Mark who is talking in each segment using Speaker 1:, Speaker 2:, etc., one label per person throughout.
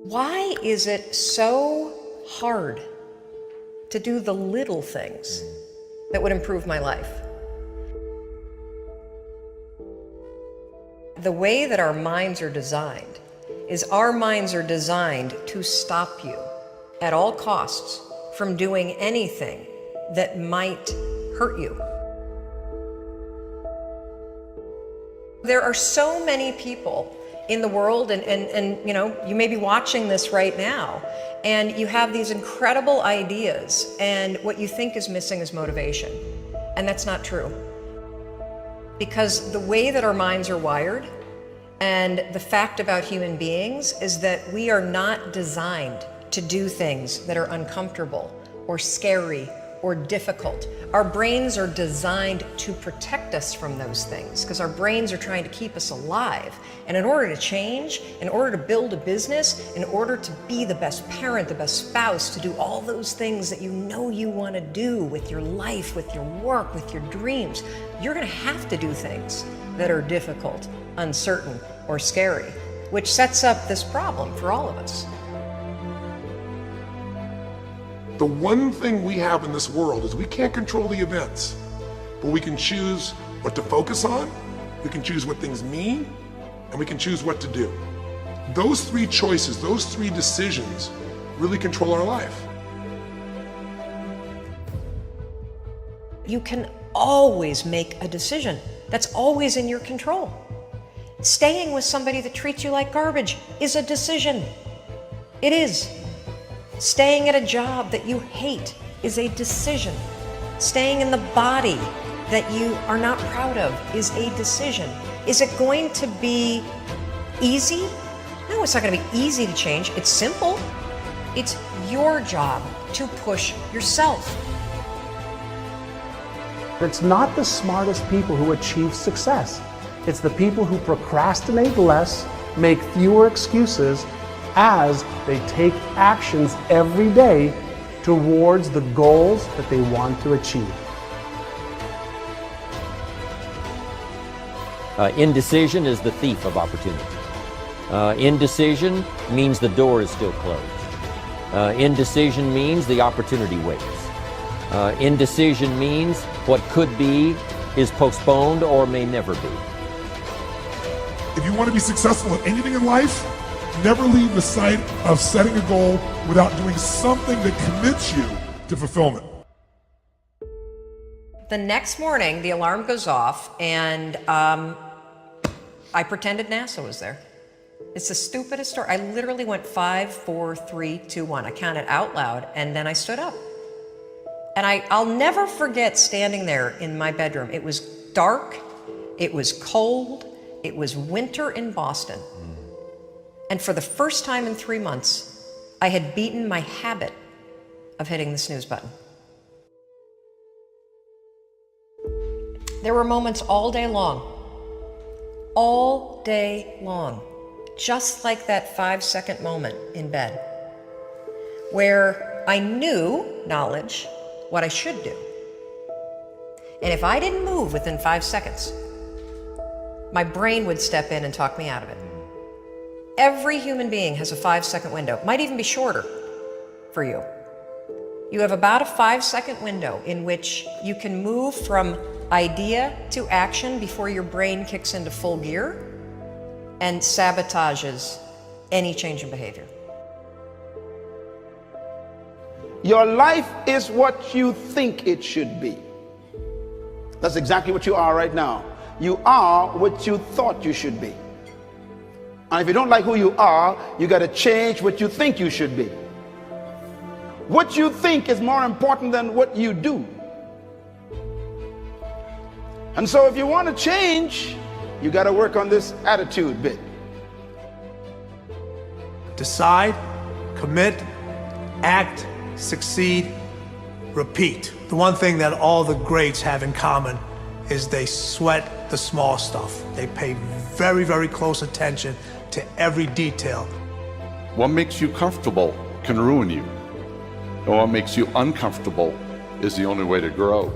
Speaker 1: Why is it so hard to do the little things that would improve my life? The way that our minds are designed is our minds are designed to stop you at all costs from doing anything that might hurt you. There are so many people in the world, and you know, you may be watching this right now, and you have these incredible ideas, and what you think is missing is motivation. And that's not true. Because the way that our minds are wired, and the fact about human beings, is that we are not designed to do things that are uncomfortable or scary or difficult. Our brains are designed to protect us from those things because our brains are trying to keep us alive. And in order to change, in order to build a business, in order to be the best parent, the best spouse, to do all those things that you know you want to do with your life, with your work, with your dreams, you're going to have to do things that are difficult, uncertain, or scary, which sets up this problem for all of us.
Speaker 2: The one thing we have in this world is we can't control the events, but we can choose what to focus on, we can choose what things mean, and we can choose what to do. Those three choices, those three decisions really control our life.
Speaker 1: You can always make a decision. That's always in your control. Staying with somebody that treats you like garbage is a decision. It is. Staying at a job that you hate is a decision. Staying in the body that you are not proud of is a decision. Is it going to be easy? No, it's not going to be easy to change. It's simple. It's your job to push yourself.
Speaker 3: It's not the smartest people who achieve success. It's the people who procrastinate less, make fewer excuses, as they take actions every day towards the goals that they want to achieve.
Speaker 4: Indecision is the thief of opportunity. Indecision means the door is still closed. Indecision means the opportunity waits. Indecision means what could be is postponed or may never be.
Speaker 2: If you want to be successful at anything in life, never leave the sight of setting a goal without doing something that commits you to fulfillment.
Speaker 1: The next morning, the alarm goes off, and I pretended NASA was there. It's the stupidest story. I literally went 5, 4, 3, 2, 1. I counted out loud, and then I stood up. And I'll never forget standing there in my bedroom. It was dark, it was cold, it was winter in Boston. And for the first time in 3 months, I had beaten my habit of hitting the snooze button. There were moments all day long, just like that 5-second moment in bed, where I knew, knowledge, what I should do. And if I didn't move within 5 seconds, my brain would step in and talk me out of it. Every human being has a 5-second window. It might even be shorter for you. You have about a 5-second window in which you can move from idea to action before your brain kicks into full gear and sabotages any change in behavior.
Speaker 5: Your life is what you think it should be. That's exactly what you are right now. You are what you thought you should be. And if you don't like who you are, you got to change what you think you should be. What you think is more important than what you do. And so if you want to change, you got to work on this attitude bit.
Speaker 6: Decide, commit, act, succeed, repeat. The one thing that all the greats have in common is they sweat the small stuff. They pay very, very close attention to every detail.
Speaker 7: What makes you comfortable can ruin you. And what makes you uncomfortable is the only way to grow.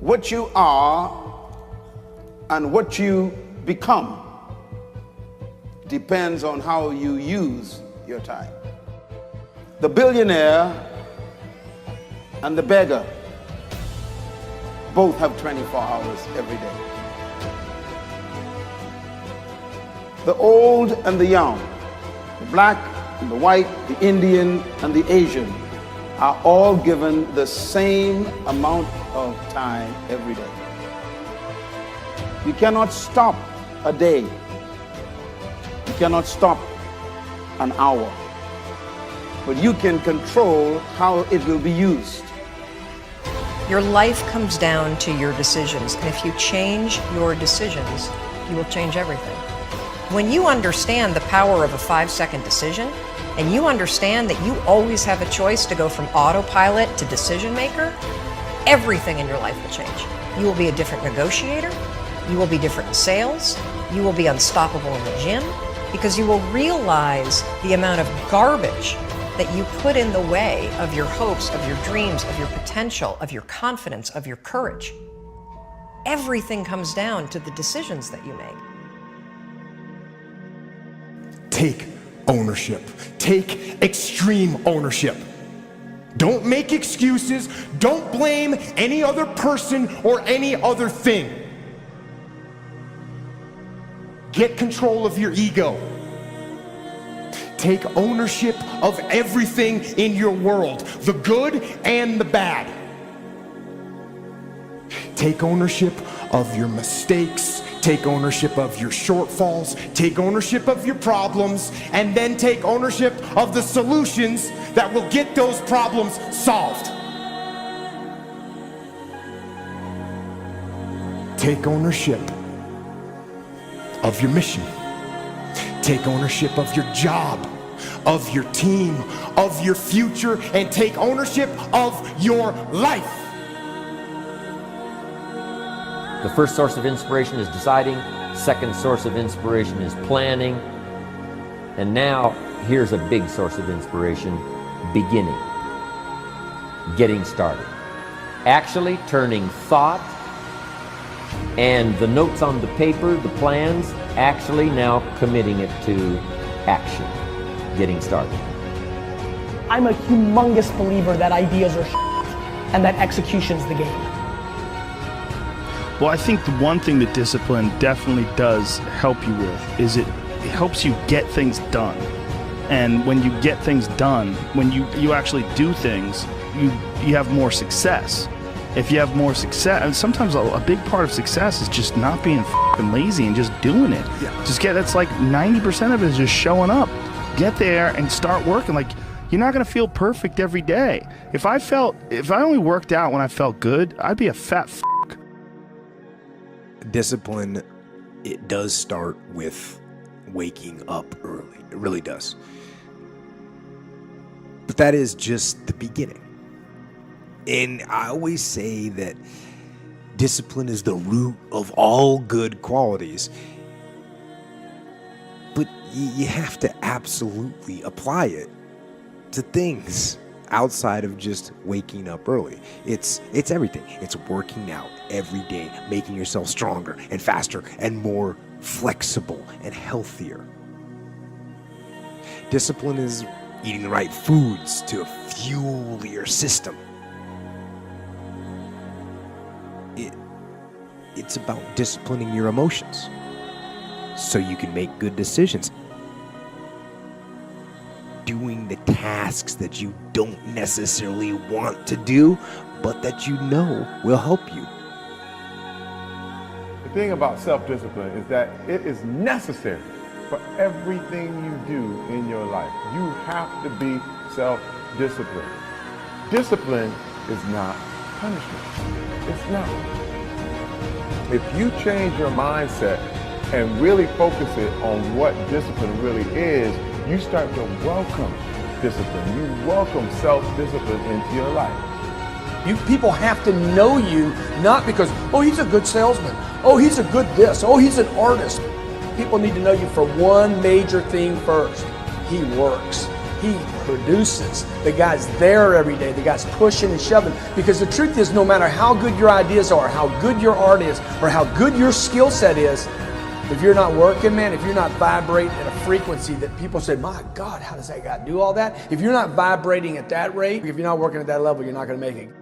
Speaker 5: What you are and what you become depends on how you use your time. The billionaire and the beggar both have 24 hours every day. The old and the young, the black and the white, the Indian and the Asian are all given the same amount of time every day. You cannot stop a day. You cannot stop an hour. But you can control how it will be used.
Speaker 1: Your life comes down to your decisions, and if you change your decisions, you will change everything. When you understand the power of a 5-second decision, and you understand that you always have a choice to go from autopilot to decision maker, everything in your life will change. You will be a different negotiator, you will be different in sales, you will be unstoppable in the gym, because you will realize the amount of garbage that you put in the way of your hopes, of your dreams, of your potential, of your confidence, of your courage. Everything comes down to the decisions that you make.
Speaker 8: Take ownership. Take extreme ownership. Don't make excuses. Don't blame any other person or any other thing. Get control of your ego. Take ownership of everything in your world, the good and the bad. Take ownership of your mistakes. Take ownership of your shortfalls. Take ownership of your problems. And then take ownership of the solutions that will get those problems solved. Take ownership of your mission. Take ownership of your job, of your team, of your future, and take ownership of your life.
Speaker 4: The first source of inspiration is deciding. Second source of inspiration is planning. And now, here's a big source of inspiration, beginning. Getting started. Actually turning thought and the notes on the paper, the plans, actually now committing it to action. Getting started.
Speaker 9: I'm a humongous believer that ideas are and that execution's the game.
Speaker 10: Well, I think the one thing that discipline definitely does help you with is it helps you get things done. And when you get things done, when you actually do things, you have more success. If you have more success, and sometimes a big part of success is just not being f***ing lazy and just doing it.
Speaker 8: Yeah.
Speaker 10: That's like 90% of it is just showing up. Get there and start working. Like, you're not gonna feel perfect every day. If I only worked out when I felt good, I'd be a fat f***.
Speaker 11: Discipline, it does start with waking up early. It really does. But that is just the beginning. And I always say that discipline is the root of all good qualities. But you have to absolutely apply it to things outside of just waking up early. It's everything. It's working out every day, making yourself stronger and faster and more flexible and healthier. Discipline is eating the right foods to fuel your system. It's about disciplining your emotions so you can make good decisions. Doing the tasks that you don't necessarily want to do, but that you know will help you.
Speaker 12: The thing about self-discipline is that it is necessary for everything you do in your life. You have to be self-disciplined. Discipline is not punishment. It's not. If you change your mindset and really focus it on what discipline really is, you start to welcome discipline. You welcome self-discipline into your life.
Speaker 13: You people have to know you, not because, oh, he's a good salesman. Oh, he's a good this. Oh, he's an artist. People need to know you for one major thing first. He works. He produces. The guy's there every day. The guy's pushing and shoving. Because the truth is, no matter how good your ideas are, how good your art is, or how good your skill set is, if you're not working, man, if you're not vibrating at a frequency that people say, my God, how does that guy do all that? If you're not vibrating at that rate, if you're not working at that level, you're not going to make it.